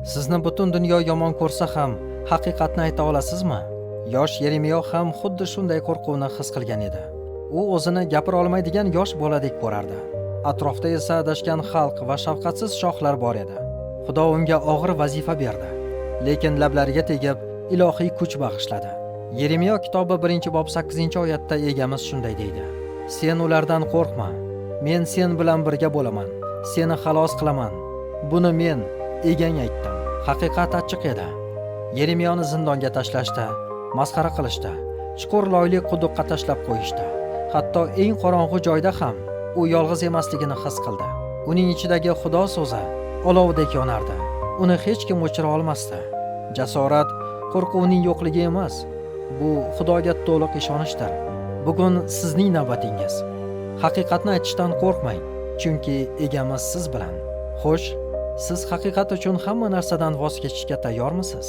Sizni butun dunyo yomon ko'rsa ham haqiqatni ayta olasizmi? Yosh Yeremiyo ham xuddi shunday qo'rquvni his qilgan edi. U o'zini gapira olmaydigan yosh boladek ko'rardi. Atrofda esa adashgan xalq va shafqatsiz shohlar bor edi. Xudo unga og'ir vazifa berdi, lekin lablariga tegib ilohiy kuch bag'ishladi. Yeremiyo kitobi 1-bob 8-oyatda egamiz shunday deydi: Sen ulardan qo'rqma. Men sen bilan birga bo'laman. Seni xalos qilaman. Buni men egang aytdim. Haqiqat achchiq edi. Yeremiyoni zindonga tashlashdi, masxara qilishdi, chuqur loyli quduqqa tashlab qo'yishdi. Hatto eng qorong'u joyda ham u yolg'iz emasligini his qildi. Uning ichidagi Xudo so'zi olovdek yonardi. Uni hech kim o'chira olmasdi. Jasorat qo'rquvning yo'qligi emas, bu Xudoga to'liq ishonishdir. Bugun sizning navbatingiz. Haqiqatni aytishdan qo'rqmang, chunki egamiz siz bilan. Xo'sh, siz haqiqat uchun hamma narsadan voz kechishga tayyormisiz?